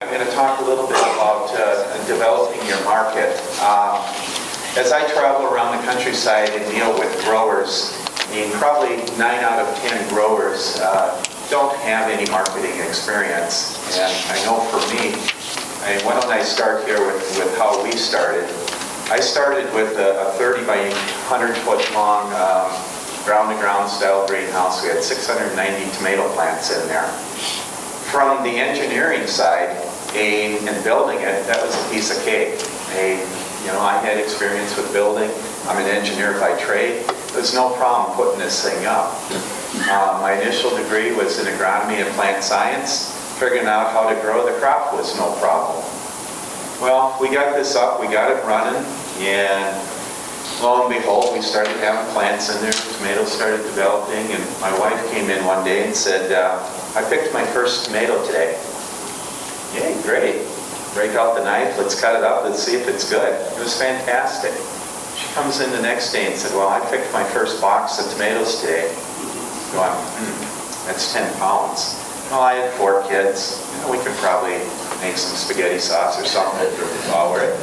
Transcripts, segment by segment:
I'm going to talk a little bit about developing your market. As I travel around the countryside and deal with growers, probably 9 out of 10 growers don't have any marketing experience. And I know for me, why don't I start here with how we started. I started with a 30 by 100 foot long ground-to-ground style greenhouse. We had 690 tomato plants in there. From the engineering side, and building it, that was a piece of cake. I had experience with building. I'm an engineer by trade. There's no problem putting this thing up. My initial degree was in agronomy and plant science. Figuring out how to grow the crop was no problem. Well, we got this up, we got it running, and lo and behold, we started having plants in there. Tomatoes started developing, and my wife came in one day and said, I picked my first tomato today. Yay, great. Break out the knife, let's cut it up, let's see if it's good. It was fantastic. She comes in the next day and said, well, I picked my first box of tomatoes today. Going, that's 10 pounds. Well, I had 4 kids. We could probably make some spaghetti sauce or something while we're at it.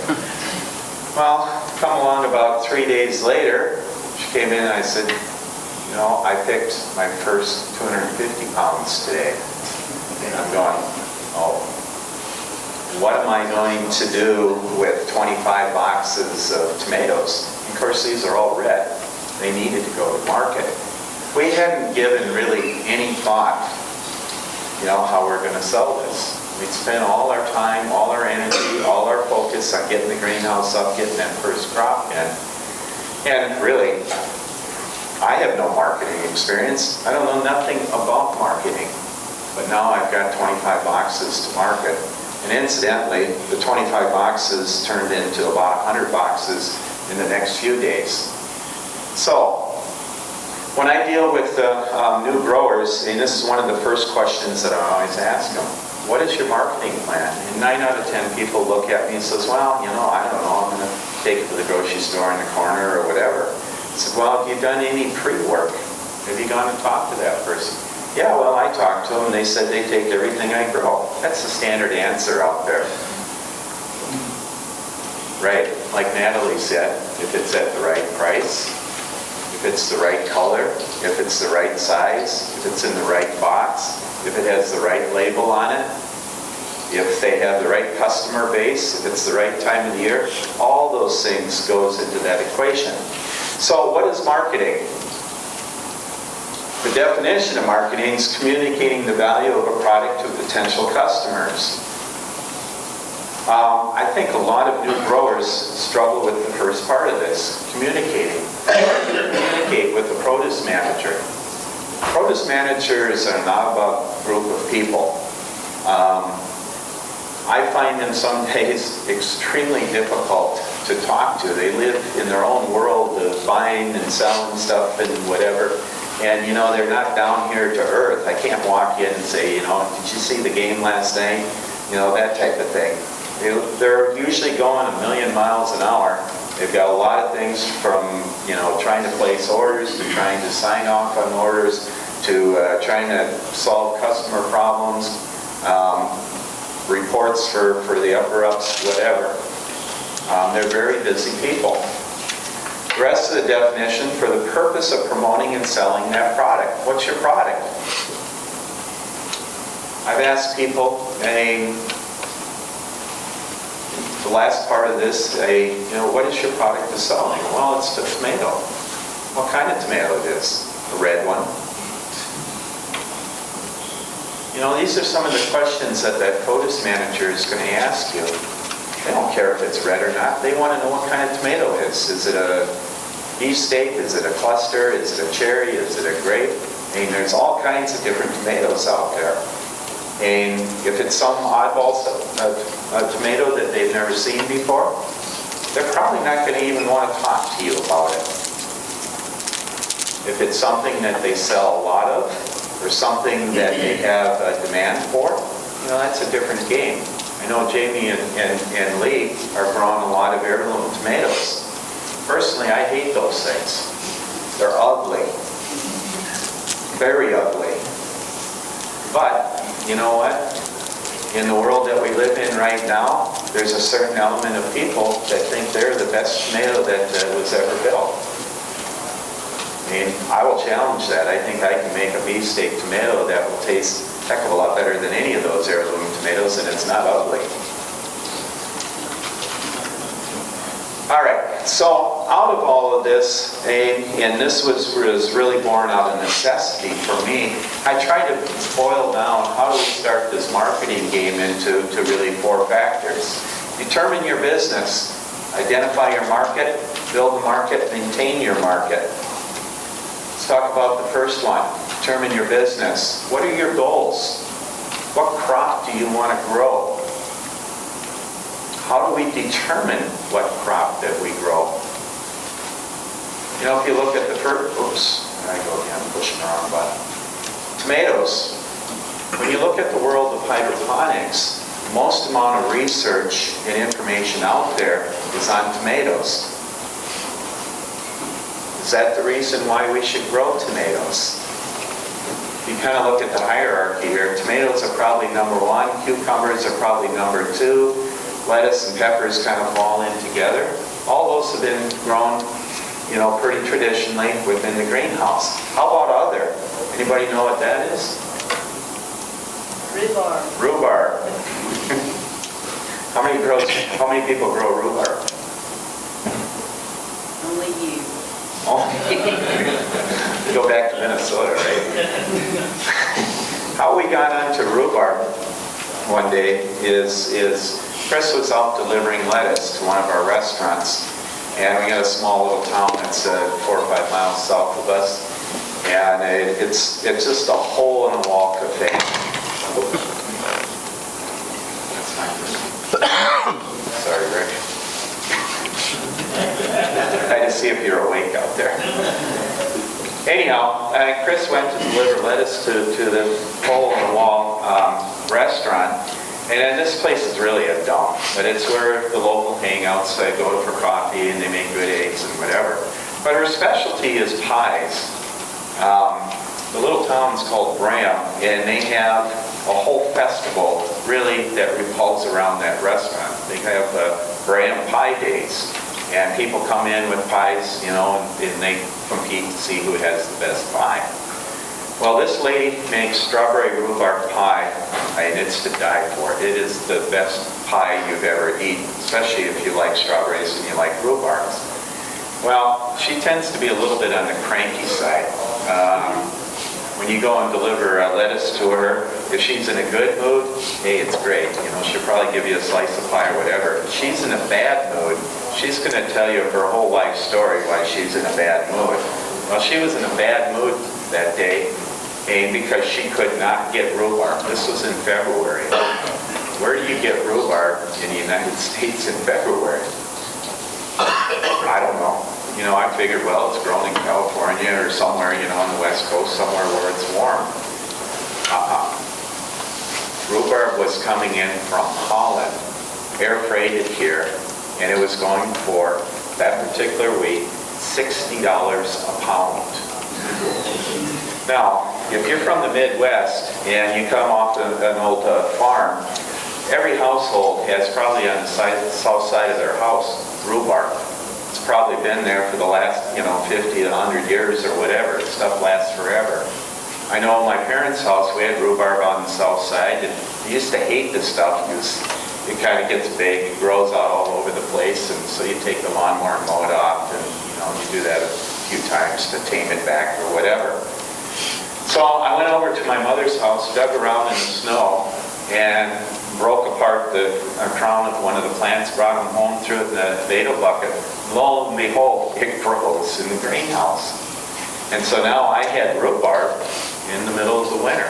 Well, come along about 3 days later, she came in and I said, I picked my first 250 pounds today. And I'm going, oh. What am I going to do with 25 boxes of tomatoes? Of course, these are all red. They needed to go to market. We hadn't given really any thought, how we're going to sell this. We'd spent all our time, all our energy, all our focus on getting the greenhouse up, getting that first crop in. And really, I have no marketing experience. I don't know nothing about marketing. But now I've got 25 boxes to market. And incidentally, the 25 boxes turned into about 100 boxes in the next few days. So, when I deal with new growers, and this is one of the first questions that I always ask them, what is your marketing plan? And 9 out of 10 people look at me and says, well, I don't know, I'm going to take it to the grocery store in the corner or whatever. I said, well, have you done any pre-work? Have you gone and talked to that person? Yeah, well, I talked to them, and they said they take everything I grow. That's the standard answer out there. Right, like Natalie said, if it's at the right price, if it's the right color, if it's the right size, if it's in the right box, if it has the right label on it, if they have the right customer base, if it's the right time of the year, all those things goes into that equation. So what is marketing? The definition of marketing is communicating the value of a product to potential customers. I think a lot of new growers struggle with the first part of this, communicating. Communicate with the produce manager. Produce managers are not a group of people. I find them some days extremely difficult to talk to. They live in their own world of buying and selling stuff and whatever. And, they're not down here to earth. I can't walk in and say, did you see the game last night? That type of thing. They're usually going a million miles an hour. They've got a lot of things from, trying to place orders, to trying to sign off on orders, to trying to solve customer problems, reports for the upper-ups, whatever. They're very busy people. The rest of the definition, for the purpose of promoting and selling that product. What's your product? I've asked people, the last part of this, what is your product to selling? Well, it's the tomato. What kind of tomato it is? A red one. These are some of the questions that produce manager is going to ask you. They don't care if it's red or not. They want to know what kind of tomato it is. Is it a beefsteak? Is it a cluster? Is it a cherry? Is it a grape? There's all kinds of different tomatoes out there. And if it's some oddball a tomato that they've never seen before, they're probably not going to even want to talk to you about it. If it's something that they sell a lot of, or something that they have a demand for, that's a different game. I know Jamie and Lee are growing a lot of heirloom tomatoes. Personally, I hate those things. They're ugly. Very ugly. But, you know what? in the world that we live in right now, there's a certain element of people that think they're the best tomato that was ever built. I mean, I will challenge that. I think I can make a beefsteak tomato that will taste a heck of a lot better than any of those heirloom tomatoes, and it's not ugly. All right, so out of all of this, and this was really born out of necessity for me, I tried to boil down how do we start this marketing game into really 4 factors. Determine your business, identify your market, build the market, maintain your market. Let's talk about the first one, determine your business. What are your goals? What crop do you want to grow? How do we determine what crop that we grow? You know, if you look at the first, oops, there I go again, pushing the wrong button. Tomatoes. When you look at the world of hydroponics, most amount of research and information out there is on tomatoes. Is that the reason why we should grow tomatoes? You kind of look at the hierarchy here. Tomatoes are probably number 1, cucumbers are probably number 2, lettuce and peppers kind of fall in together. All those have been grown, you know, pretty traditionally within the greenhouse. How about other? Anybody know what that is? Rhubarb. Rhubarb. How many people grow rhubarb? Only you. Oh. Go back to Minnesota, right? How we got onto rhubarb one day is Chris was out delivering lettuce to one of our restaurants, and we got a small little town that's 4 or 5 miles south of us, and it's just a hole in the wall cafe. That's not good. Sorry, Rick. I had to see if you're awake out there. Anyhow, Chris went to deliver lettuce to the hole in the wall restaurant. And then this place is really a dump, but it's where the local hangouts go to for coffee, and they make good eggs and whatever. But her specialty is pies. The little town's called Bram, and they have a whole festival really that revolves around that restaurant. They have Bram Pie Days, and people come in with pies, you know, and they compete to see who has the best pie. Well, this lady makes strawberry rhubarb pie, and it's to die for. It is the best pie you've ever eaten, especially if you like strawberries and you like rhubarbs. Well, she tends to be a little bit on the cranky side. When you go and deliver lettuce to her, if she's in a good mood, hey, it's great. You know, she'll probably give you a slice of pie or whatever. If she's in a bad mood, she's going to tell you her whole life story why she's in a bad mood. Well, she was in a bad mood that day, and because she could not get rhubarb. This was in February. Where do you get rhubarb in the United States in February? I don't know. You know, I figured, well, it's grown in California or somewhere, you know, on the West Coast, somewhere where it's warm. Rhubarb was coming in from Holland, air freighted here, and it was going for, that particular week, $60 a pound. Now, if you're from the Midwest and you come off an old farm, every household has probably on the south side of their house rhubarb. It's probably been there for the last, 50 to 100 years or whatever. Stuff lasts forever. I know in my parents' house we had rhubarb on the south side, and I used to hate this stuff because it kind of gets big, it grows out all over the place, and so you take the lawnmower and mow it off, and you do that a few times to tame it back or whatever. So I went over to my mother's house, dug around in the snow, and broke apart the crown of one of the plants, brought them home, threw it in the tomato bucket. Lo and behold, it grows in the greenhouse. And so now I had rhubarb in the middle of the winter.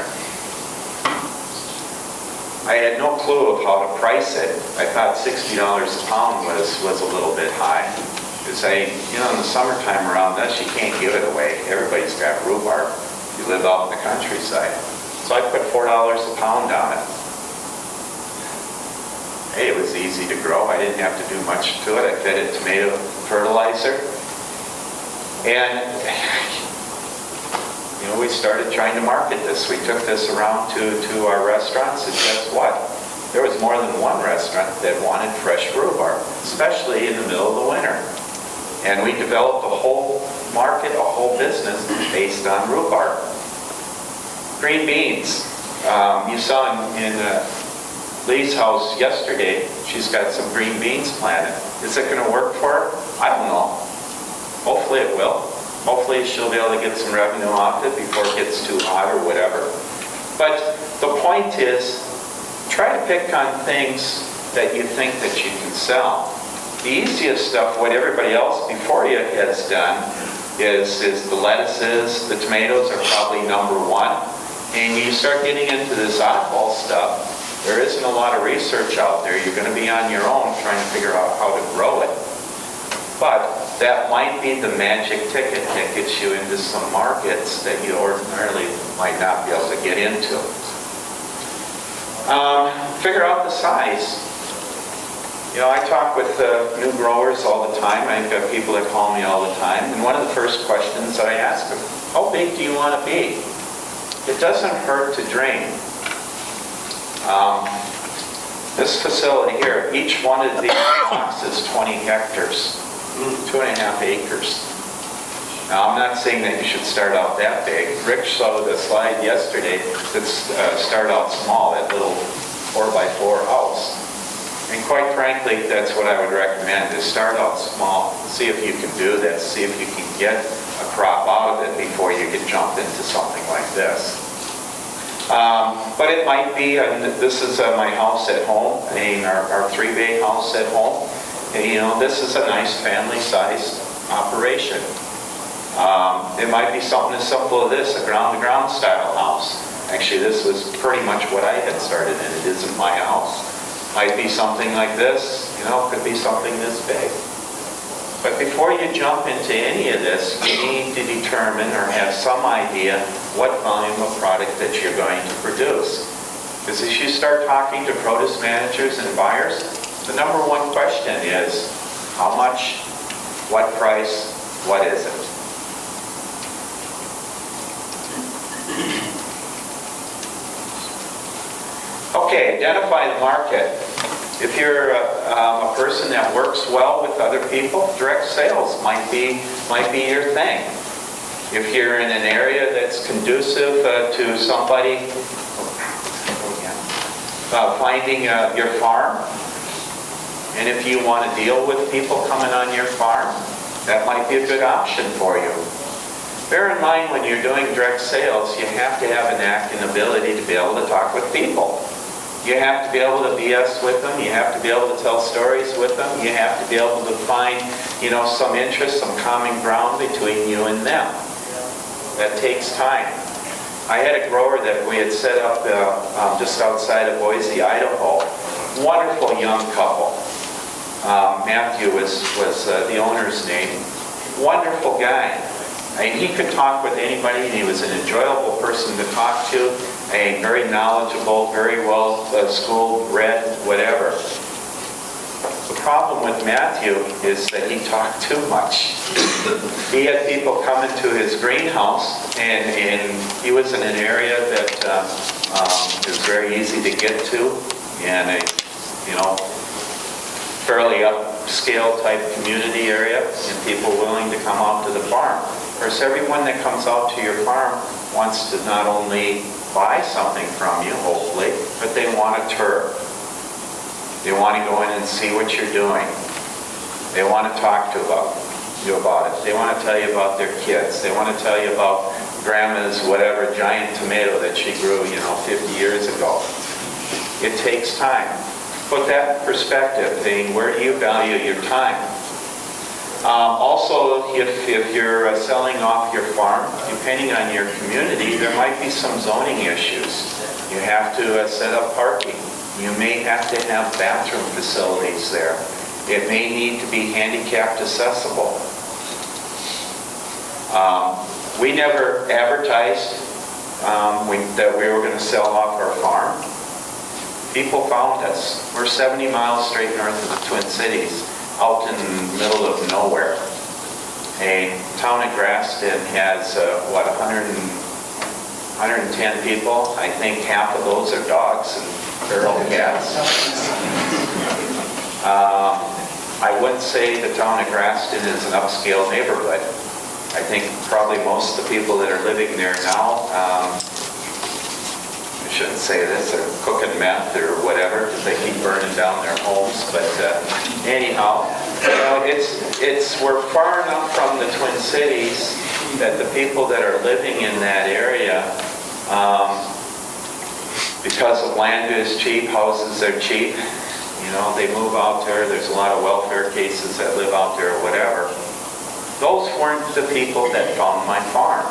I had no clue of how to price it. I thought $60 a pound was a little bit high. Because in the summertime around us, you can't give it away. Everybody's got rhubarb. You live out in the countryside. So I put $4 a pound on it. Hey, it was easy to grow. I didn't have to do much to it. I fed it tomato fertilizer. And we started trying to market this. We took this around to our restaurants, and guess what? there was more than one restaurant that wanted fresh rhubarb, especially in the middle of the winter. And we developed a whole market, a whole business based on rhubarb. Green beans. You saw in Lee's house yesterday, she's got some green beans planted. Is it going to work for her? I don't know. Hopefully it will. Hopefully she'll be able to get some revenue off it before it gets too hot or whatever. But the point is, try to pick on things that you think that you can sell. The easiest stuff, what everybody else before you has done, is the lettuces, the tomatoes are probably number one. And you start getting into this oddball stuff, there isn't a lot of research out there. You're going to be on your own trying to figure out how to grow it. But that might be the magic ticket that gets you into some markets that you ordinarily might not be able to get into. Figure out the size. You know, I talk with new growers all the time. I've got people that call me all the time. And one of the first questions I ask them, how big do you want to be? It doesn't hurt to dream. This facility here, each one of these blocks is 20 hectares, 2.5 acres. Now, I'm not saying that you should start out that big. Rick showed a slide yesterday that start out small, that little 4x4 house. And quite frankly, that's what I would recommend, is start out small. See if you can do this. See if you can get a crop out of it before you get jumped into something like this. But it might be, this is my house at home, our 3-bay house at home. And, you know, this is a nice family-sized operation. It might be something as simple as this, a ground-to-ground style house. Actually, this was pretty much what I had started in. It isn't my house. Might be something like this, you know, could be something this big. But before you jump into any of this, you need to determine or have some idea what volume of product that you're going to produce. Because as you start talking to produce managers and buyers, the number one question is, how much, what price, what is it? Okay, identify the market. If you're a person that works well with other people, direct sales might be your thing. If you're in an area that's conducive to somebody finding your farm, and if you want to deal with people coming on your farm, that might be a good option for you. Bear in mind, when you're doing direct sales, you have to have an knack and ability to be able to talk with people. You have to be able to BS with them. You have to be able to tell stories with them. You have to be able to find, you know, some interest, some common ground between you and them. That takes time. I had a grower that we had set up just outside of Boise, Idaho. Wonderful young couple. Matthew was the owner's name. Wonderful guy. I mean, he could talk with anybody, and he was an enjoyable person to talk to, and very knowledgeable, very well schooled, read, whatever. The problem with Matthew is that he talked too much. He had people come into his greenhouse, and he was in an area that is very easy to get to, and a, you know, fairly upscale type community area, and people willing to come out to the farm. Of course, everyone that comes out to your farm wants to not only buy something from you, hopefully, but they want a tour. They want to go in and see what you're doing. They want to talk to you about it. They want to tell you about their kids. They want to tell you about grandma's whatever giant tomato that she grew, you know, 50 years ago. It takes time. Put that in perspective, thinking, where do you value your time? Also, if you're selling off your farm, depending on your community, there might be some zoning issues. You have to set up parking. You may have to have bathroom facilities there. It may need to be handicapped accessible. We never advertised that we were going to sell off our farm. People found us. We're 70 miles straight north of the Twin Cities, out in the middle of nowhere. A town of Grafton has, 110 people. I think half of those are dogs, and feral cats. I wouldn't say the town of Grafton is an upscale neighborhood. I think probably most of the people that are living there now, I shouldn't say this, are cooking meth or whatever, because they keep burning down their homes. But anyhow, you know, we're far enough from the Twin Cities that the people that are living in that area, because of land is cheap, houses are cheap, you know, they move out there. There's a lot of welfare cases that live out there or whatever. Those weren't the people that found my farm.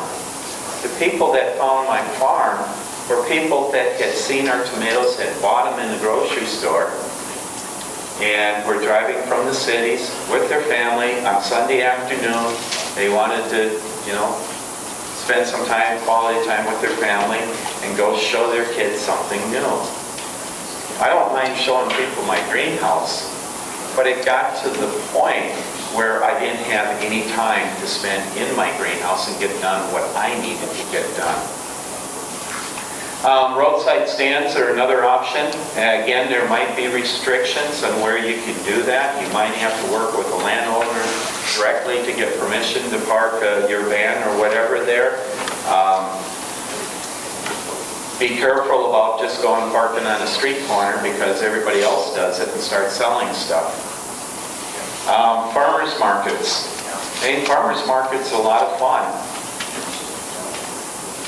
The people that found my farm were people that had seen our tomatoes, had bought them in the grocery store, and were driving from the cities with their family on Sunday afternoon. They wanted to, you know, spend some time, quality time with their family, and go show their kids something new. I don't mind showing people my greenhouse, but it got to the point where I didn't have any time to spend in my greenhouse and get done what I needed to get done. Roadside stands are another option. Again, there might be restrictions on where you can do that. You might have to work with the landowner directly to get permission to park your van or whatever there. Be careful about just going parking on a street corner because everybody else does it and start selling stuff. Farmers markets. Hey, farmers markets are a lot of fun.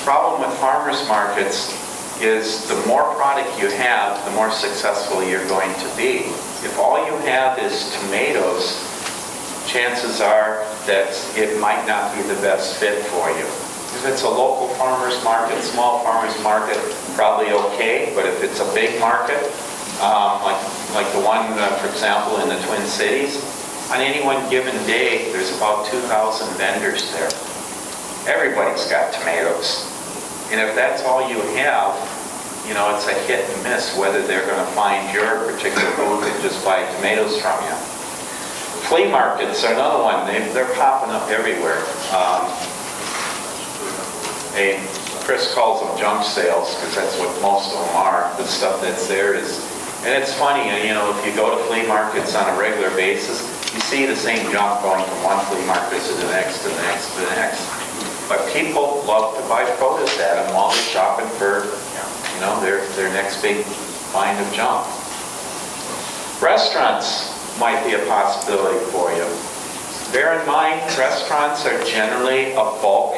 Problem with farmers markets is the more product you have, the more successful you're going to be. If all you have is tomatoes, chances are that it might not be the best fit for you. If it's a local farmers market, small farmers market, probably okay, but if it's a big market, like the one, for example, in the Twin Cities, on any one given day, there's about 2,000 vendors there. Everybody's got tomatoes. And if that's all you have, you know, it's a hit and miss whether they're going to find your particular booth and just buy tomatoes from you. Flea markets are another one. They're popping up everywhere. Chris calls them junk sales because that's what most of them are. The stuff that's there is, and it's funny, you know, if you go to flea markets on a regular basis, you see the same junk going from one flea market to the next, to the next, to the next. But people love to buy produce at them while they're shopping for, you know, their next big find of junk. Restaurants might be a possibility for you. Bear in mind, restaurants are generally a bulk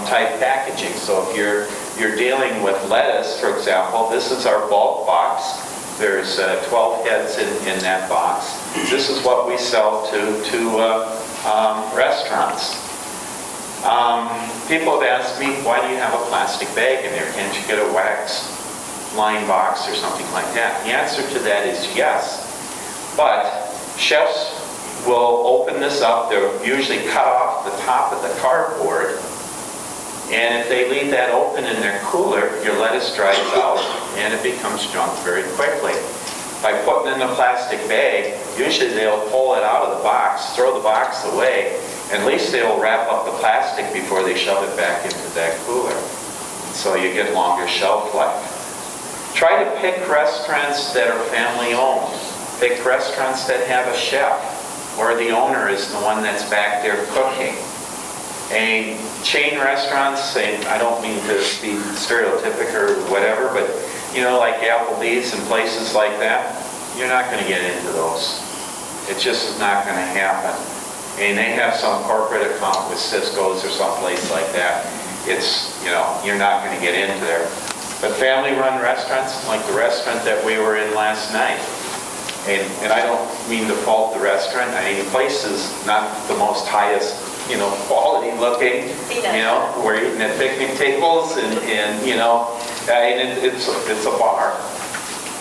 type packaging. So if you're dealing with lettuce, for example, this is our bulk box. There's 12 heads in that box. This is what we sell to restaurants. People have asked me, why do you have a plastic bag in there? Can't you get a wax line box or something like that? The answer to that is yes. But chefs will open this up. They'll usually cut off the top of the cardboard. And if they leave that open in their cooler, your lettuce dries out and it becomes junk very quickly. By putting in the plastic bag, usually they'll pull it out of the box, throw the box away. At least they'll wrap up the plastic before they shove it back into that cooler. So you get longer shelf life. Try to pick restaurants that are family owned. Pick restaurants that have a chef, where the owner is the one that's back there cooking. And chain restaurants, and I don't mean to be stereotypic or whatever, but you know, like Applebee's and places like that, you're not going to get into those. It just is not going to happen. And they have some corporate account with Cisco's or someplace like that. It's, you know, you're not going to get into there. But family-run restaurants, like the restaurant that we were in last night, and I don't mean to fault the restaurant. I mean, the place is not the most highest, you know, quality looking, you know, we're eating at picnic tables and you know, and it's a bar.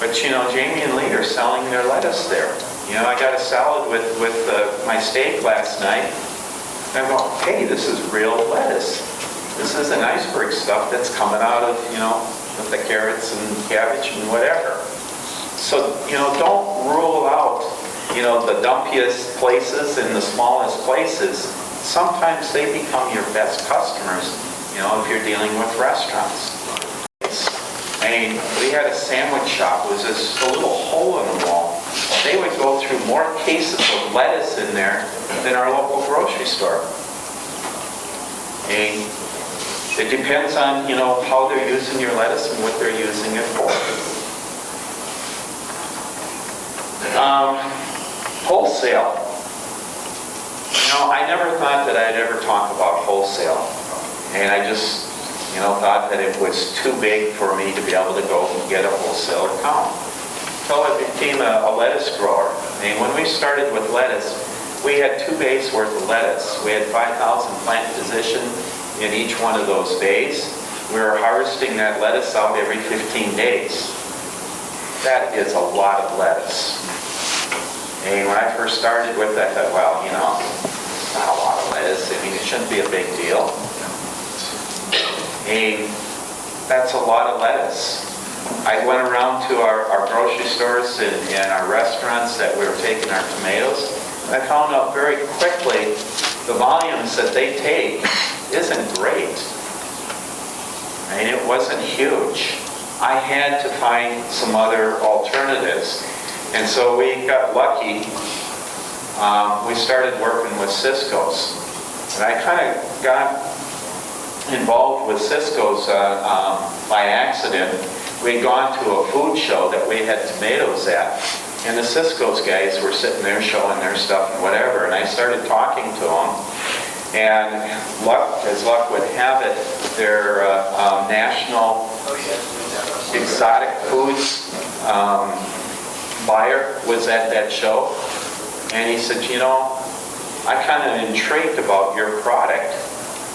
But, you know, Jamie and Lee are selling their lettuce there. You know, I got a salad with my steak last night. And I'm going, hey, this is real lettuce. This isn't iceberg stuff that's coming out of, you know, with the carrots and cabbage and whatever. So, you know, don't rule out, you know, the dumpiest places and the smallest places. Sometimes they become your best customers, you know, if you're dealing with restaurants. I mean, we had a sandwich shop. It was just a little hole in the wall. They would go through more cases of lettuce in there than our local grocery store. And it depends on, how they're using your lettuce and what they're using it for. Wholesale. I never thought that I'd ever talk about wholesale. And I just, thought that it was too big for me to be able to go and get a wholesale account. So I became a lettuce grower. And when we started with lettuce, we had 2 bays worth of lettuce. We had 5,000 plant position in each one of those bays. We were harvesting that lettuce out every 15 days. That is a lot of lettuce. And when I first started with that, I thought, well, it's not a lot of lettuce. I mean, it shouldn't be a big deal. And that's a lot of lettuce. I went around to our grocery stores and our restaurants that we were taking our tomatoes. I found out very quickly the volumes that they take isn't great. I mean, it wasn't huge. I had to find some other alternatives. And so we got lucky. We started working with Sysco's. And I kind of got involved with Sysco's by accident. We had gone to a food show that we had tomatoes at, and the Sysco's guys were sitting there showing their stuff and whatever, and I started talking to them, and as luck would have it, their national exotic foods buyer was at that show, and he said, I kind of intrigued about your product.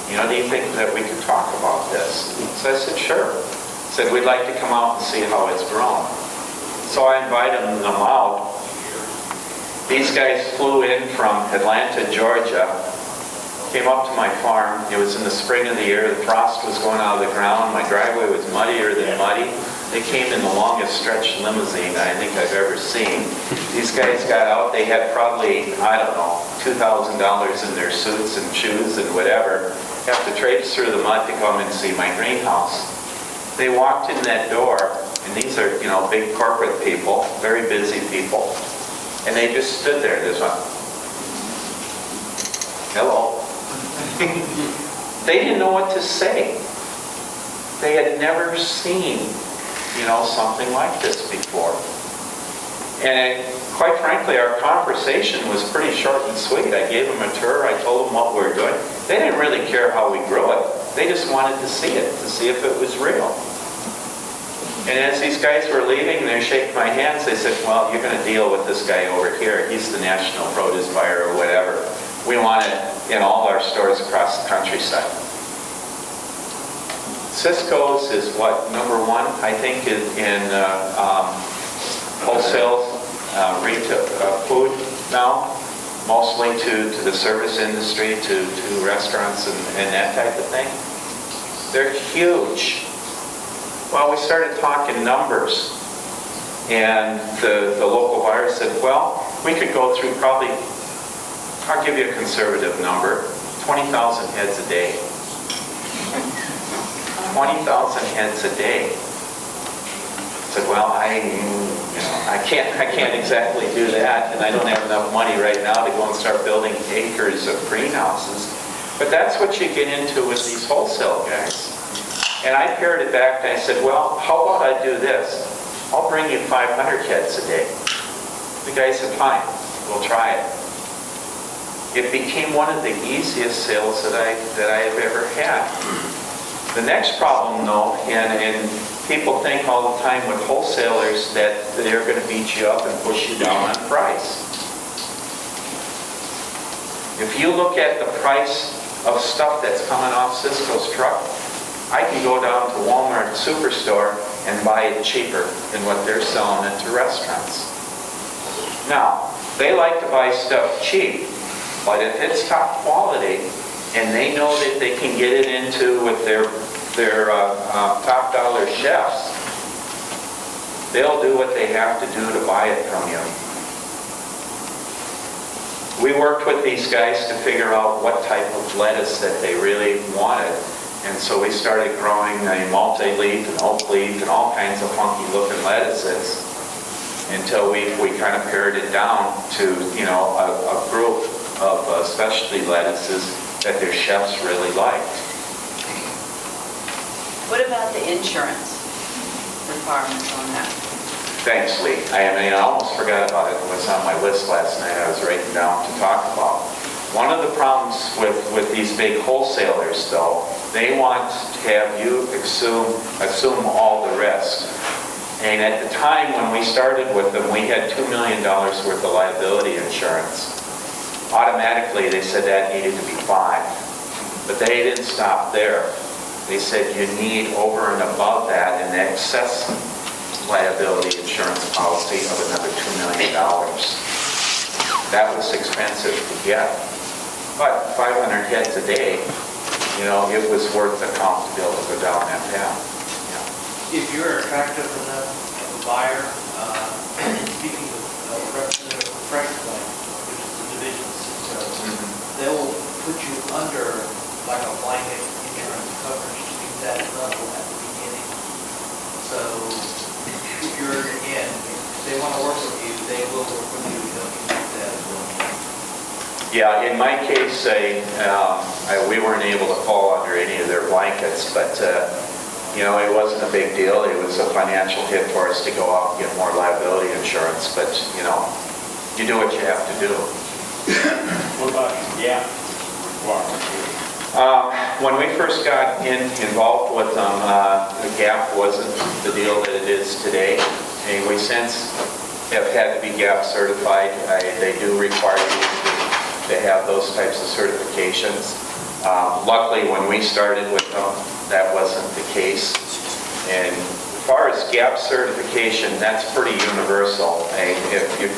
Do you think that we could talk about this? So I said, sure. He said, we'd like to come out and see how it's grown. So I invited them out. These guys flew in from Atlanta, Georgia, came up to my farm. It was in the spring of the year. The frost was going out of the ground. My driveway was muddier than muddy. They came in the longest stretch limousine I think I've ever seen. These guys got out. They had probably, $2,000 in their suits and shoes and whatever. Have to traipse through the mud to come and see my greenhouse. They walked in that door, and these are, big corporate people, very busy people, and they just stood there. There's one. Hello. They didn't know what to say. They had never seen, something like this before. And quite frankly, our conversation was pretty short and sweet. I gave them a tour. I told them what we were doing. They didn't really care how we grew it. They just wanted to see it, to see if it was real. And as these guys were leaving, they shook my hands. They said, well, you're going to deal with this guy over here. He's the national produce buyer or whatever. We want it in all our stores across the countryside. Sysco's is what, number 1, I think, in wholesale retail food now, mostly to the service industry, to restaurants and that type of thing. They're huge. Well, we started talking numbers, and the local buyer said, well, we could go through probably, I'll give you a conservative number, 20,000 heads a day. 20,000 heads a day. I said, well, I can't exactly do that, and I don't have enough money right now to go and start building acres of greenhouses. But that's what you get into with these wholesale guys. And I pared it back and I said, well, how about I do this? I'll bring you 500 heads a day. The guy said, fine, we'll try it. It became one of the easiest sales that I have ever had. The next problem, though, and people think all the time with wholesalers that they're going to beat you up and push you down on price. If you look at the price of stuff that's coming off Sysco's truck, I can go down to Walmart Superstore and buy it cheaper than what they're selling it to restaurants. Now, they like to buy stuff cheap, but if it's top quality and they know that they can get it into with their top dollar chefs, they'll do what they have to do to buy it from you. We worked with these guys to figure out what type of lettuce that they really wanted. And so we started growing a multi-leaf and oak leaf and all kinds of funky looking lettuces until we kind of pared it down to, you know, a group of specialty lettuces that their chefs really liked. What about the insurance requirements on that? Thanks, Lee. I almost forgot about it. It was on my list last night. I was writing down to talk about. One of the problems with these big wholesalers, though, they want to have you assume all the risk. And at the time when we started with them, we had $2 million worth of liability insurance. Automatically, they said that needed to be $5 million. But they didn't stop there. They said you need over and above that an excess liability insurance policy of another $2 million. That was expensive to get. But 500 heads a day, you know, it was worth the cost to be able to go down that path. If you're attractive enough of a buyer, speaking with a representative from FreshPoint, which is the division system, they will put you under like a blanket insurance coverage to keep that level at the beginning. So if you're, again, if they want to work with you, they will work with you to help you with that as well. Yeah, in my case, we weren't able to fall under any of their blankets, but you know, it wasn't a big deal. It was a financial hit for us to go out and get more liability insurance, but you know, you do what you have to do. What about gap requirements? When we first got involved with them, the GAP wasn't the deal that it is today. And we since have had to be GAP certified. They do require you to have those types of certifications. Luckily, when we started with them, that wasn't the case. And as far as GAP certification, that's pretty universal. If you're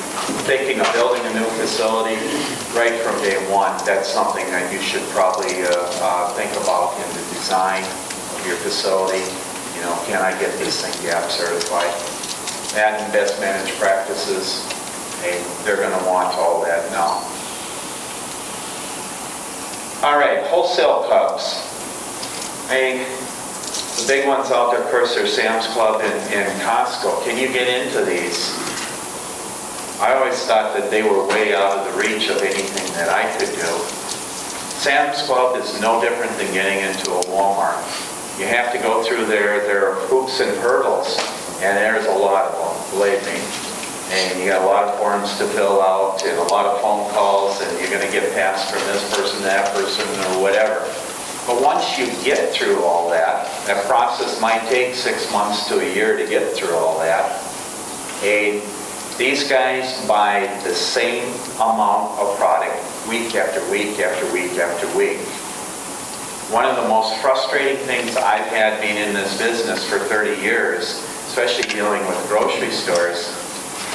thinking of building a new facility, right from day one, that's something that you should probably think about in the design of your facility. You know, can I get this thing GAP certified? That and best managed practices, they're going to want all that now. All right, wholesale cups. The big ones out there, of course, are Sam's Club and Costco. Can you get into these? I always thought that they were way out of the reach of anything that I could do. Sam's Club is no different than getting into a Walmart. You have to go through their hoops and hurdles, and there's a lot of them, believe me. And you got a lot of forms to fill out and a lot of phone calls, and you're going to get passed from this person, that person, or whatever. But once you get through all that, that process might take 6 months to a year to get through all that. These guys buy the same amount of product week after week after week after week. One of the most frustrating things I've had being in this business for 30 years, especially dealing with grocery stores,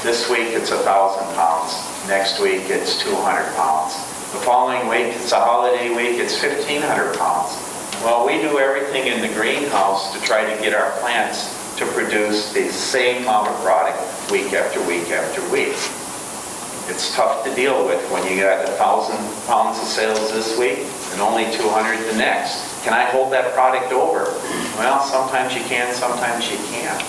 this week it's 1,000 pounds. Next week it's 200 pounds. The following week it's a holiday week, it's 1,500 pounds. Well, we do everything in the greenhouse to try to get our plants to produce the same amount of product week after week after week. It's tough to deal with when you got 1,000 pounds of sales this week and only 200 the next. Can I hold that product over? Well, sometimes you can, sometimes you can't.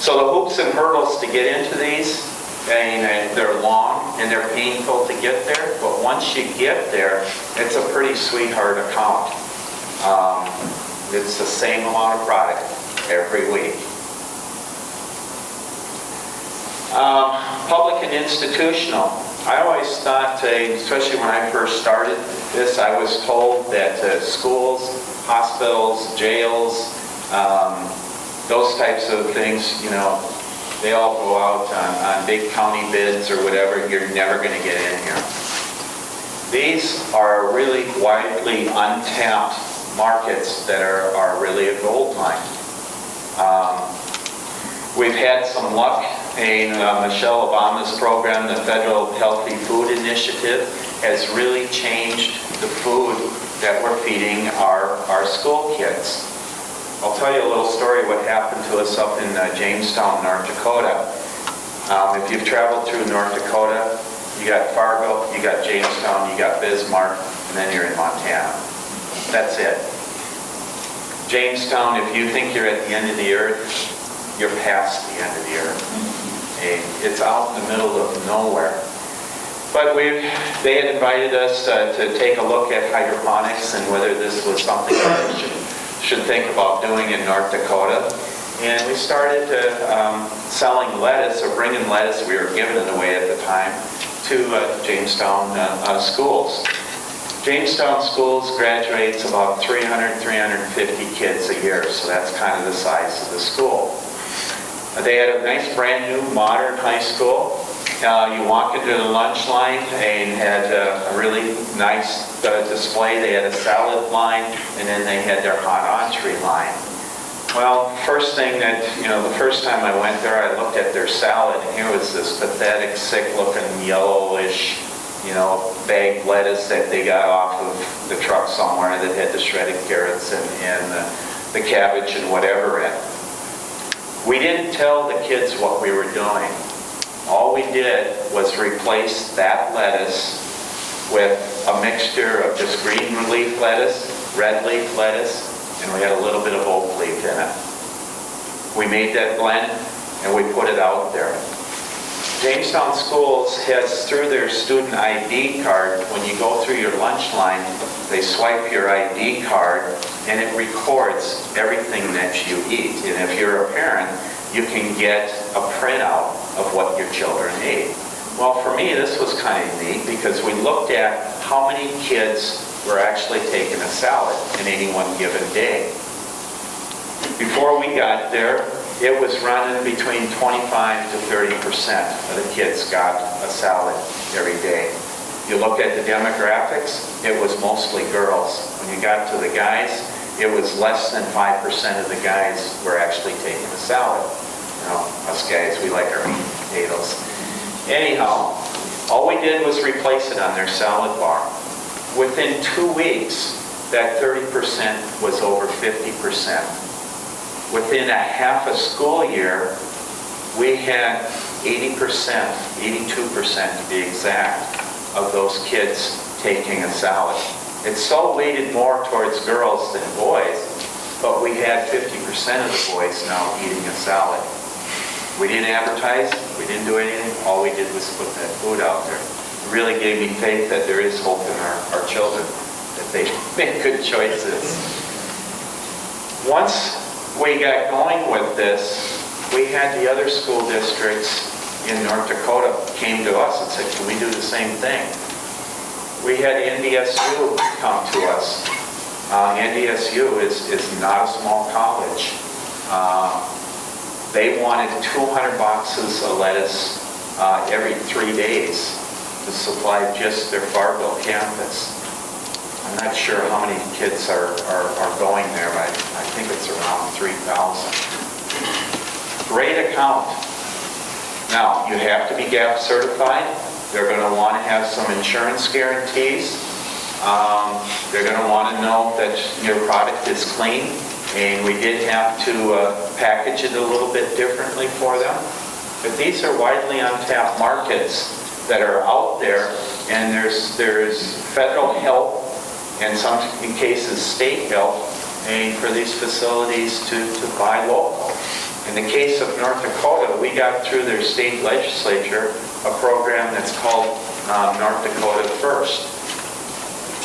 So the hoops and hurdles to get into these, they're long and they're painful to get there, but once you get there, it's a pretty sweetheart account. It's the same amount of product every week. Public and institutional. I always thought, especially when I first started this, I was told that schools, hospitals, jails, those types of things, you know, they all go out on big county bids or whatever. You're never going to get in here. These are really widely untapped markets that are really a gold mine. We've had some luck in Michelle Obama's program. The Federal Healthy Food Initiative has really changed the food that we're feeding our school kids. I'll tell you a little story what happened to us up in Jamestown, North Dakota. If you've traveled through North Dakota, you got Fargo, you got Jamestown, you got Bismarck. and then you're in Montana. That's it. Jamestown, if you think you're at the end of the earth, you're past the end of the earth. It's out in the middle of nowhere. But they had invited us to take a look at hydroponics and whether this was something that we should think about doing in North Dakota. And we started selling lettuce, or bringing lettuce, we were giving it away at the time, to Jamestown schools. Jamestown schools graduates about 300, 350 kids a year, so that's kind of the size of the school. They had a nice brand new modern high school. You walk into the lunch line and had a really nice display. They had a salad line, and then they had their hot entree line. Well, first thing that, the first time I went there, I looked at their salad, and here was this pathetic, sick-looking, yellowish, bagged lettuce that they got off of the truck somewhere that had the shredded carrots and the cabbage and whatever in. We didn't tell the kids what we were doing. All we did was replace that lettuce with a mixture of just green leaf lettuce, red leaf lettuce, and we had a little bit of oak leaf in it. We made that blend and we put it out there. Jamestown Schools has, through their student ID card, when you go through your lunch line, they swipe your ID card and it records everything that you eat. And if you're a parent, you can get a printout of what your children ate. Well, for me, this was kind of neat because we looked at how many kids were actually taking a salad in any one given day. Before we got there, it was running between 25 to 30% of the kids got a salad every day. You look at the demographics, it was mostly girls. When you got to the guys, it was less than 5% of the guys were actually taking a salad. Us guys, we like our meat and potatoes. Anyhow, all we did was replace it on their salad bar. Within 2 weeks, that 30% was over 50%. Within a half a school year, we had 80%, 82% to be exact, of those kids taking a salad. It so weighted more towards girls than boys, but we had 50% of the boys now eating a salad. We didn't advertise, we didn't do anything, all we did was put that food out there. It really gave me faith that there is hope in our children, that they make good choices. Once we got going with this, we had the other school districts in North Dakota came to us and said, can we do the same thing? We had NDSU come to us. NDSU is not a small college. They wanted 200 boxes of lettuce every 3 days to supply just their Fargo campus. I'm not sure how many kids are going there, but I think it's around 3,000. Great account. Now, you have to be GAP certified. They're going to want to have some insurance guarantees. They're going to want to know that your product is clean. And we did have to package it a little bit differently for them. But these are widely untapped markets that are out there, and there's federal help, and some cases state help, and for these facilities to buy local. In the case of North Dakota, we got through their state legislature a program that's called North Dakota First.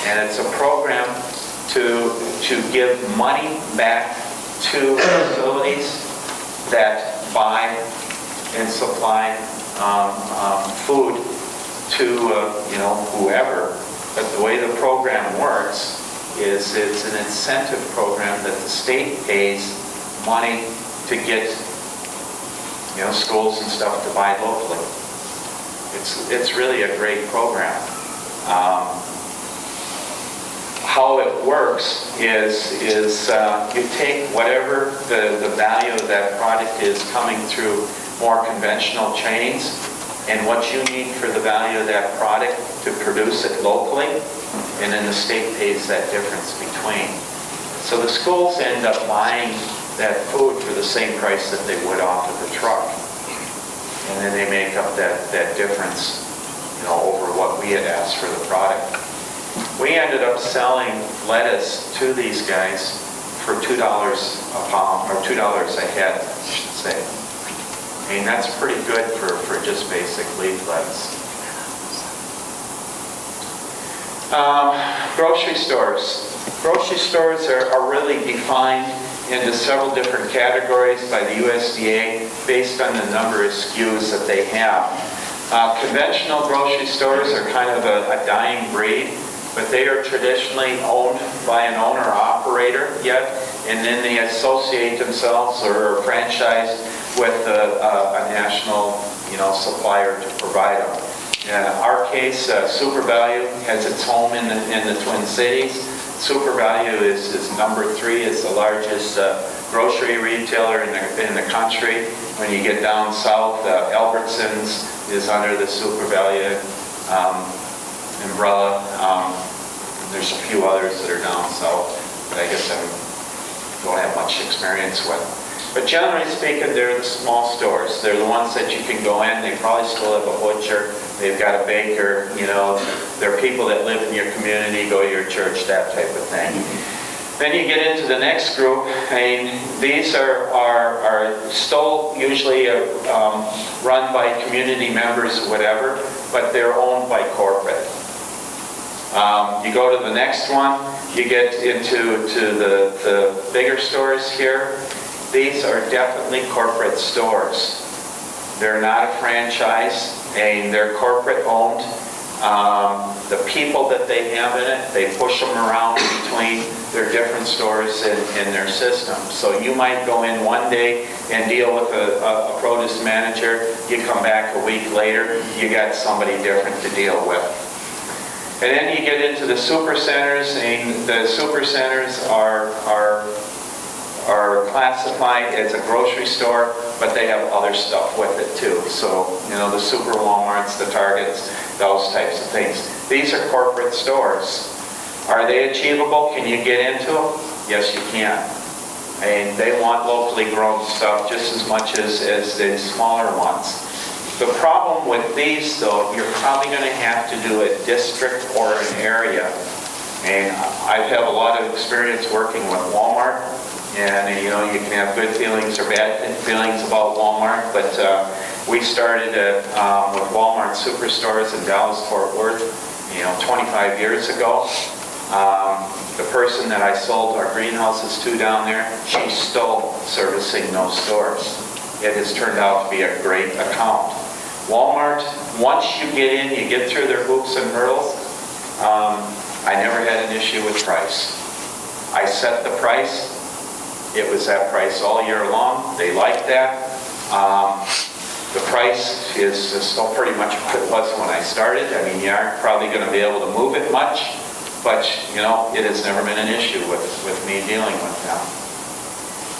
And it's a program to give money back to facilities that buy and supply food to whoever. But the way the program works is it's an incentive program that the state pays money to get schools and stuff to buy locally. It's really a great program. How it works is you take whatever the value of that product is coming through more conventional chains, and what you need for the value of that product to produce it locally, and then the state pays that difference between. So the schools end up buying that food for the same price that they would off of the truck, and then they make up that difference, over what we had asked for the product. We ended up selling lettuce to these guys for $2 a pound, or $2 a head, I should say. I mean, that's pretty good for just basic leaf lettuce. Grocery stores. Grocery stores are really defined into several different categories by the USDA based on the number of SKUs that they have. Conventional grocery stores are kind of a dying breed, but they are traditionally owned by an owner-operator yet, and then they associate themselves or are franchised with a national, supplier to provide them. In our case, Super Value has its home in the Twin Cities. Super Value is number 3, is the largest grocery retailer in the country. When you get down south, Albertsons is under the Super Value umbrella. There's a few others that are down south that I guess I don't have much experience with. But generally speaking, they're the small stores. They're the ones that you can go in. They probably still have a butcher. They've got a baker. They're people that live in your community, go to your church, that type of thing. Then you get into the next group. These are still usually run by community members or whatever, but they're owned by corporate. You go to the next one, you get into the bigger stores here. These are definitely corporate stores. They're not a franchise, and they're corporate owned. The people that they have in it, they push them around between their different stores in their system. So you might go in one day and deal with a produce manager. You come back a week later, you got somebody different to deal with. And then you get into the super centers, and the super centers are classified as a grocery store, but they have other stuff with it too. So, the Super Walmarts, the Targets, those types of things. These are corporate stores. Are they achievable? Can you get into them? Yes, you can. And they want locally grown stuff just as much as the smaller ones. The problem with these, though, you're probably going to have to do a district or an area. And I've had a lot of experience working with Walmart. And, you can have good feelings or bad feelings about Walmart, but we started with Walmart Superstores in Dallas-Fort Worth, 25 years ago. The person that I sold our greenhouses to down there, she's still servicing those stores. It has turned out to be a great account. Walmart, once you get in, you get through their hoops and hurdles, I never had an issue with price. I set the price. It was that price all year long. They liked that. The price is still pretty much what it was when I started. You aren't probably going to be able to move it much, but, it has never been an issue with me dealing with them.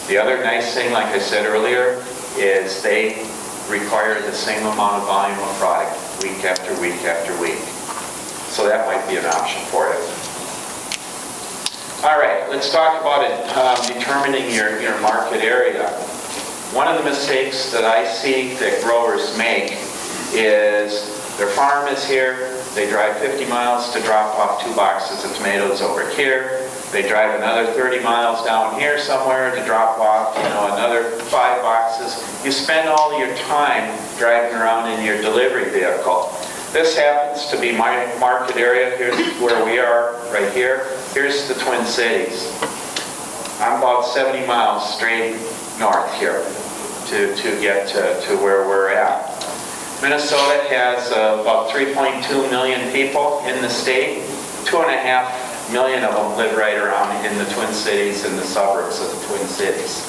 The other nice thing, like I said earlier, is they require the same amount of volume of product week after week after week. So that might be an option for you. All right, let's talk about determining your market area. One of the mistakes that I see that growers make is their farm is here, they drive 50 miles to drop off 2 boxes of tomatoes over here, they drive another 30 miles down here somewhere to drop off, another 5 boxes. You spend all your time driving around in your delivery vehicle. This happens to be my market area. Here's where we are, right here. Here's the Twin Cities. I'm about 70 miles straight north here to get to where we're at. Minnesota has about 3.2 million people in the state. 2.5 million of them live right around in the Twin Cities and the suburbs of the Twin Cities.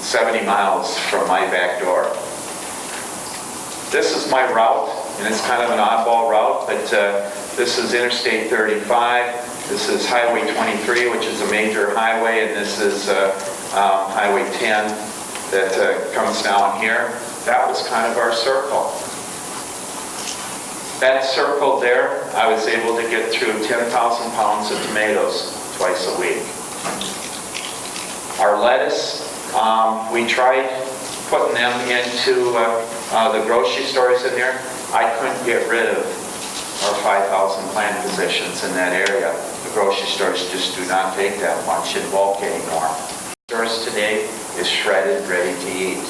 70 miles from my back door. This is my route, and it's kind of an oddball route, but this is Interstate 35. This is Highway 23, which is a major highway, and this is Highway 10 that comes down here. That was kind of our circle. That circle there, I was able to get through 10,000 pounds of tomatoes twice a week. Our lettuce, we tried putting them into the grocery stores in there. I couldn't get rid of or 5,000 plant positions in that area. The grocery stores just do not take that much in bulk anymore. Stores today is shredded, ready to eat.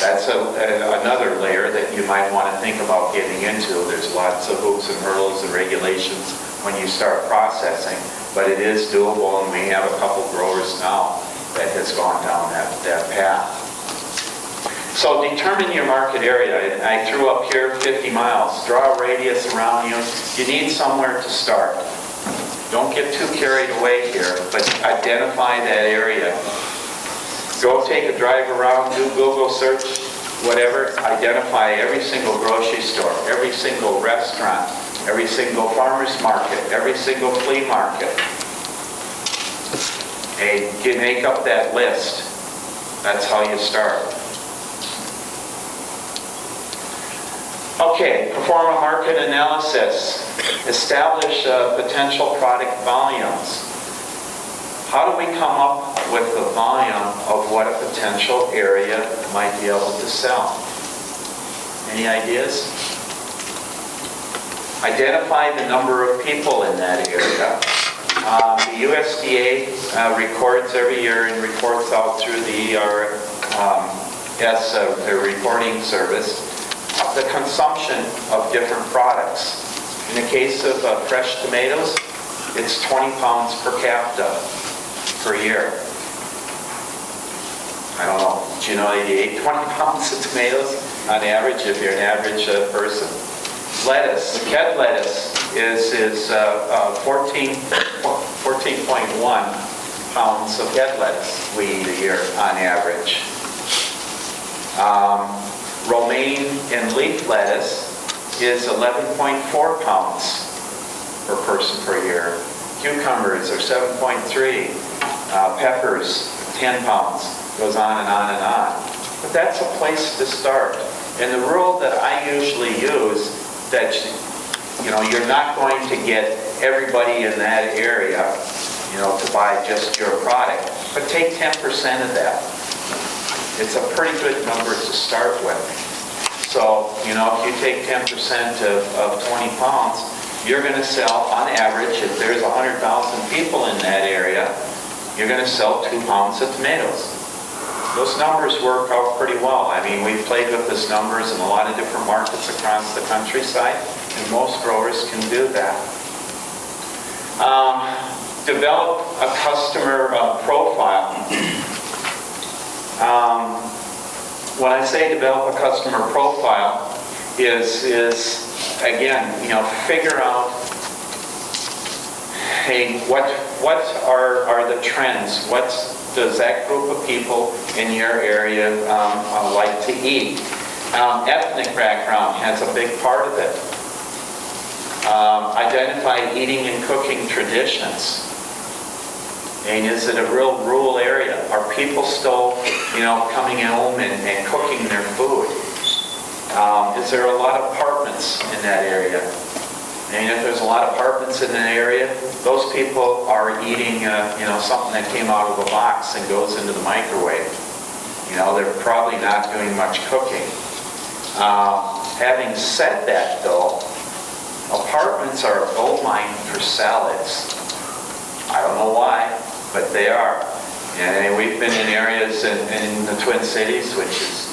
That's another layer that you might want to think about getting into. There's lots of hoops and hurdles and regulations when you start processing, but it is doable, and we have a couple growers now that has gone down that path. So determine your market area. I threw up here 50 miles. Draw a radius around you. You need somewhere to start. Don't get too carried away here, but identify that area. Go take a drive around, do Google search, whatever. Identify every single grocery store, every single restaurant, every single farmer's market, every single flea market. And make up that list. That's how you start. Okay, perform a market analysis. Establish potential product volumes. How do we come up with the volume of what a potential area might be able to sell? Any ideas? Identify the number of people in that area. The USDA records every year and reports out through the ERS, their reporting service, the consumption of different products. In the case of fresh tomatoes, it's 20 pounds per capita per year. I don't know. Do you know that you ate 20 pounds of tomatoes on average if you're an average person? Lettuce, head lettuce is 14.1 pounds of head lettuce we eat a year on average. Romaine and leaf lettuce is 11.4 pounds per person per year. Cucumbers are 7.3. Peppers, 10 pounds. Goes on and on and on. But that's a place to start. And the rule that I usually use, that you're not going to get everybody in that area, to buy just your product, but take 10% of that. It's a pretty good number to start with. So, if you take 10% of 20 pounds, you're going to sell, on average, if there's 100,000 people in that area, you're going to sell 2 pounds of tomatoes. Those numbers work out pretty well. I mean, we've played with these numbers in a lot of different markets across the countryside, and most growers can do that. Develop a customer profile. When I say develop a customer profile, is again, figure out, hey, what are the trends? What does that group of people in your area like to eat? Ethnic background has a big part of it. Identify eating and cooking traditions. And is it a real rural area? Are people still, coming home and cooking their food? Is there a lot of apartments in that area? And if there's a lot of apartments in an area, those people are eating, something that came out of a box and goes into the microwave. They're probably not doing much cooking. Having said that, though, apartments are a gold mine for salads. I don't know why, but they are. And we've been in areas in the Twin Cities, which is,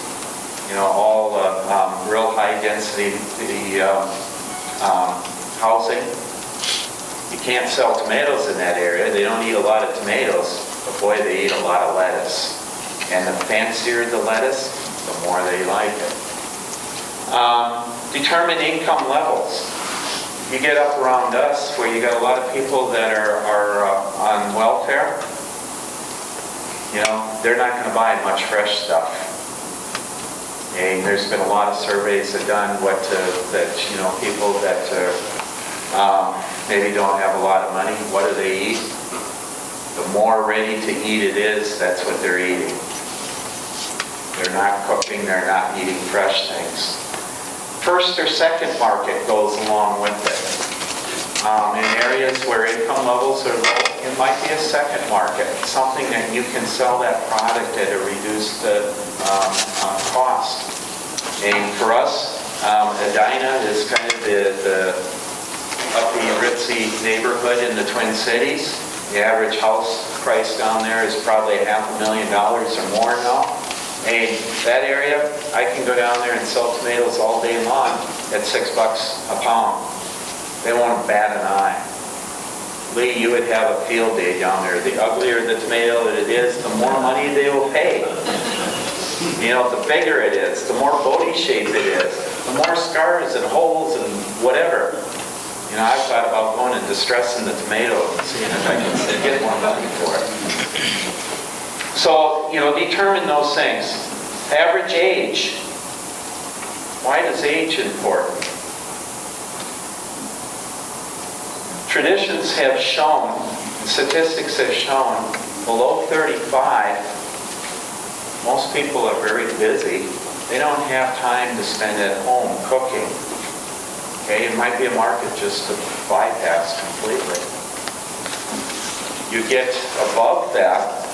all real high density housing. You can't sell tomatoes in that area. They don't eat a lot of tomatoes, but boy, they eat a lot of lettuce. And the fancier the lettuce, the more they like it. Determine income levels. You get up around us where you got a lot of people that are on welfare, they're not going to buy much fresh stuff. And there's been a lot of surveys that done people that maybe don't have a lot of money, what do they eat? The more ready to eat it is, that's what they're eating. They're not cooking, they're not eating fresh things. First or second market goes along with it. In areas where income levels are low, it might be a second market, something that you can sell that product at a reduced cost. And for us, Edina is kind of the uppy, ritzy neighborhood in the Twin Cities. The average house price down there is probably $500,000 or more now. And that area, I can go down there and sell tomatoes all day long at $6 a pound. They won't bat an eye. Lee, you would have a field day down there. The uglier the tomato that it is, the more money they will pay. You know, the bigger it is, the more body shaped it is, the more scars and holes and whatever. You know, I've thought about going and distressing the tomato and seeing if I can get more money for it. So, you know, determine those things. Average age. Why is age important? Traditions have shown, statistics have shown, below 35, most people are very busy. They don't have time to spend at home cooking. Okay, it might be a market just to bypass completely. You get above that,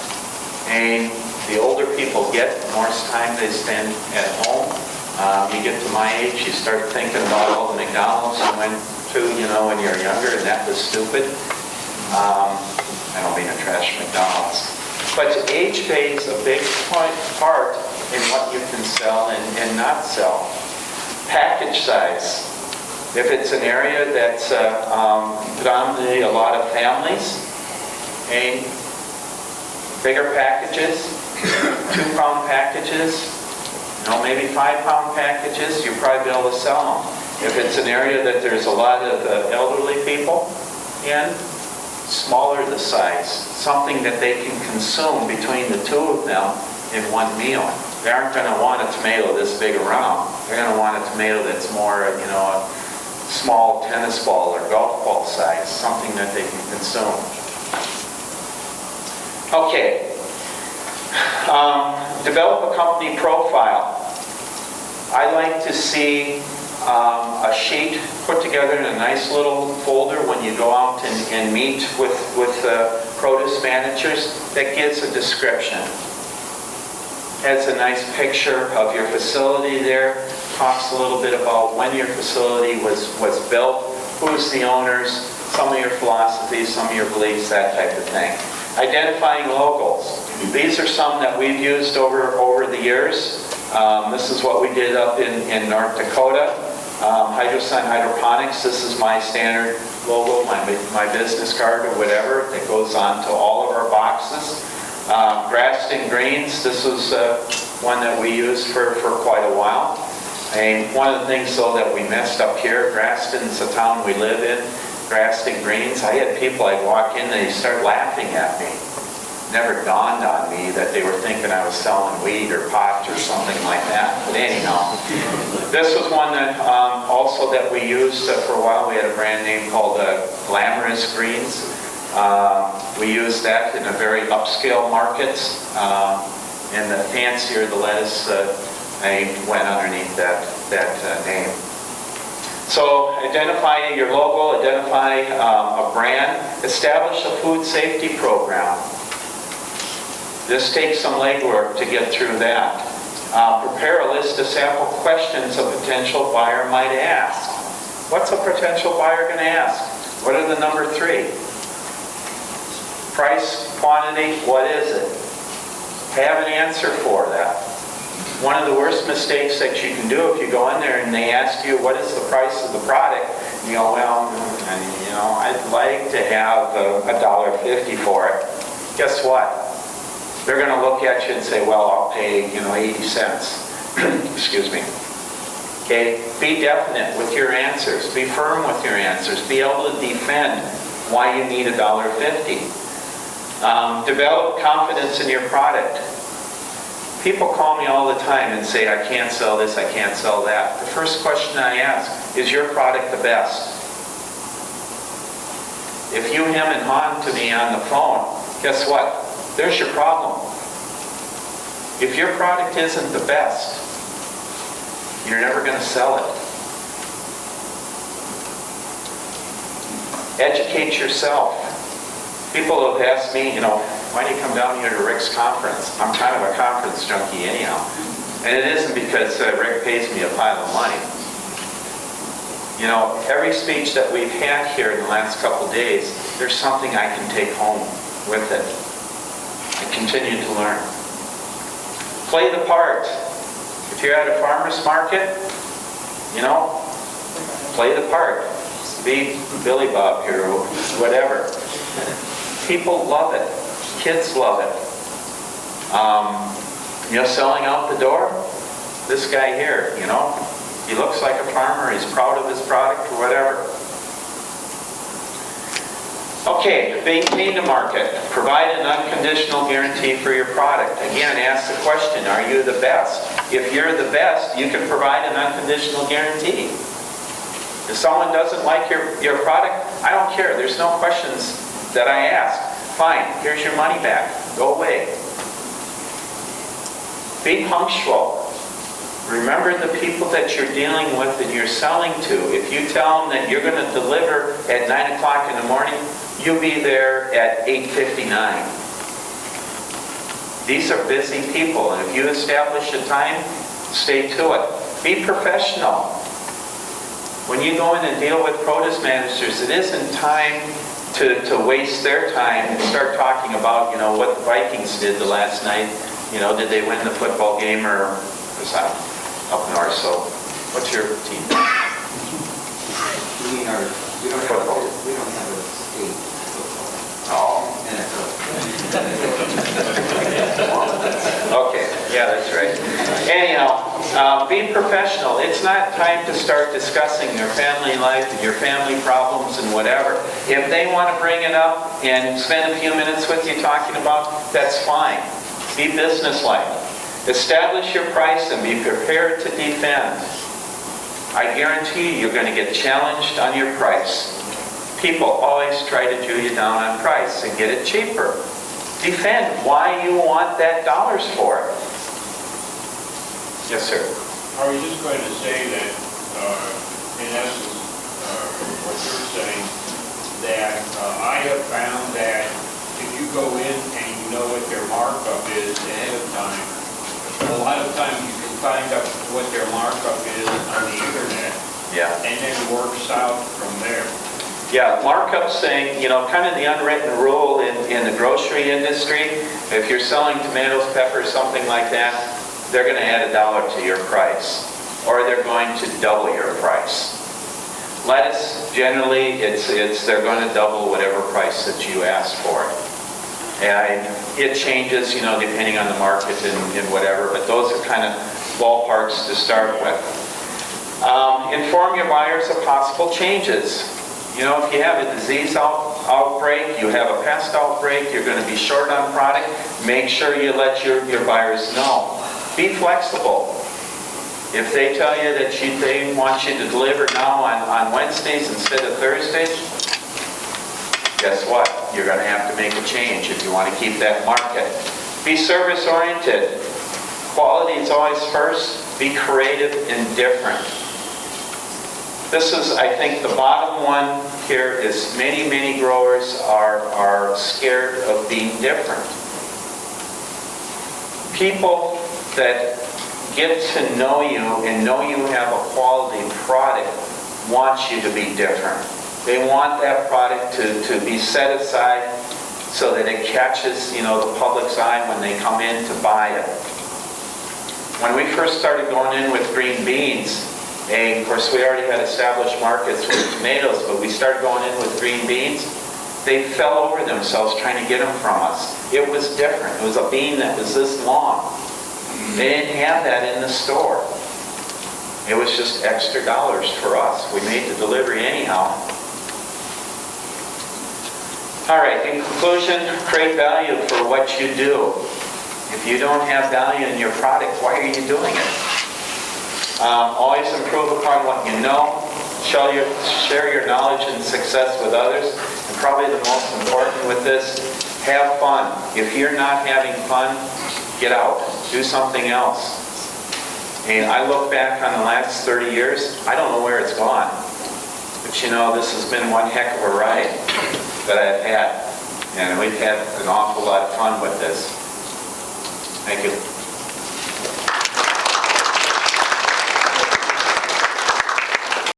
and the older people get, the more time they spend at home. You get to my age, you start thinking about all the McDonald's you went to, you know, when you were younger, and that was stupid. I don't mean to trash McDonald's. But age plays a big part in what you can sell and not sell. Package size. If it's an area that's predominantly a lot of families, and bigger packages, 2-pound packages, you know, maybe 5-pound packages, you'll probably be able to sell them. If it's an area that there's a lot of elderly people in, smaller the size, something that they can consume between the two of them in one meal. They aren't going to want a tomato this big around. They're going to want a tomato that's more, you know, a small tennis ball or golf ball size, something that they can consume. Okay. Develop a company profile. I like to see a sheet put together in a nice little folder when you go out and meet with produce managers that gives a description. Has a nice picture of your facility there, talks a little bit about when your facility was built, who's the owners, some of your philosophies, some of your beliefs, that type of thing. Identifying locals. These are some that we've used over the years. This is what we did up in North Dakota. Hydrosun Hydroponics, this is my standard logo, my business card or whatever that goes on to all of our boxes. Graston Greens, this was one that we used for quite a while. And one of the things though that we messed up here, Graston's a town we live in, Graston Greens, I had people, I'd walk in and they'd start laughing at me. Never dawned on me that they were thinking I was selling weed or pot or something like that. But anyhow, this was one that also that we used for a while. We had a brand name called Glamorous Greens. We used that in a very upscale markets. And the fancier the lettuce name went underneath that name. So identify your logo, identify a brand, establish a food safety program. This takes some legwork to get through that. Prepare a list of sample questions a potential buyer might ask. What's a potential buyer going to ask? What are the number 3? Price, quantity, what is it? Have an answer for that. One of the worst mistakes that you can do if you go in there and they ask you what is the price of the product, you go, well, you know, I'd like to have $1.50 for it. Guess what? They're going to look at you and say, well, I'll pay, 80 cents. Excuse me. Okay? Be definite with your answers. Be firm with your answers. Be able to defend why you need $1.50. Develop confidence in your product. People call me all the time and say, I can't sell this, I can't sell that. The first question I ask, is your product the best? If you hem and haw to me on the phone, guess what? There's your problem. If your product isn't the best, you're never going to sell it. Educate yourself. People have asked me, why do you come down here to Rick's conference? I'm kind of a conference junkie anyhow. And it isn't because Rick pays me a pile of money. You know, every speech that we've had here in the last couple days, there's something I can take home with it. I continue to learn. Play the part. If you're at a farmer's market, you know, play the part. Be Billy Bob here or whatever. People love it. Kids love it. You know, selling out the door, this guy here, you know, he looks like a farmer, he's proud of his product or whatever. Okay, maintain the market. Provide an unconditional guarantee for your product. Again, ask the question, are you the best? If you're the best, you can provide an unconditional guarantee. If someone doesn't like your product, I don't care. There's no questions that I ask. Fine, here's your money back. Go away. Be punctual. Remember the people that you're dealing with and you're selling to. If you tell them that you're going to deliver at 9 o'clock in the morning, you'll be there at 8:59. These are busy people, and if you establish a time, stay to it. Be professional. When you go in and deal with produce managers, it isn't time to waste their time and start talking about, you know, what the Vikings did the last night. You know, did they win the football game or was that up north? So, what's your team? We don't have a state football. Oh. NFL. Okay, yeah, that's right. Anyhow, be professional. It's not time to start discussing your family life and your family problems and whatever. If they want to bring it up and spend a few minutes with you talking about, that's fine. Be businesslike. Establish your price and be prepared to defend. I guarantee you're going to get challenged on your price. People always try to Jew you down on price and get it cheaper. Defend why you want that dollars for it. Yes, sir. I was just going to say that, in essence, what you're saying, that I have found that if you go in and you know what their markup is ahead of time, a lot of times you can find out what their markup is on the internet, Yeah. and then works out from there. Yeah, markup saying, you know, kind of the unwritten rule in the grocery industry, if you're selling tomatoes, peppers, something like that, they're going to add $1 to your price, or they're going to double your price. Lettuce, generally, they're going to double whatever price that you ask for it. And it changes, you know, depending on the market and whatever, but those are kind of ballparks to start with. Inform your buyers of possible changes. You know, if you have a disease outbreak, you have a pest outbreak, you're going to be short on product, make sure you let your buyers know. Be flexible. If they tell you that they want you to deliver now on Wednesdays instead of Thursdays, guess what? You're going to have to make a change if you want to keep that market. Be service-oriented. Quality is always first. Be creative and different. This is, I think, the bottom one here is many growers are scared of being different. People that get to know you and know you have a quality product want you to be different. They want that product to be set aside so that it catches, you know, the public's eye when they come in to buy it. When we first started going in with green beans, and of course we already had established markets with tomatoes, but we started going in with green beans, they fell over themselves trying to get them from us. It was different. It was a bean that was this long. They didn't have that in the store. It was just extra dollars for us. We made the delivery anyhow. All right, in conclusion, create value for what you do. If you don't have value in your product, why are you doing it? Always improve upon what you know. Share your knowledge and success with others. And probably the most important with this, have fun. If you're not having fun, get out. Do something else. And I look back on the last 30 years, I don't know where it's gone. But you know, this has been one heck of a ride that I've had. And we've had an awful lot of fun with this. Thank you.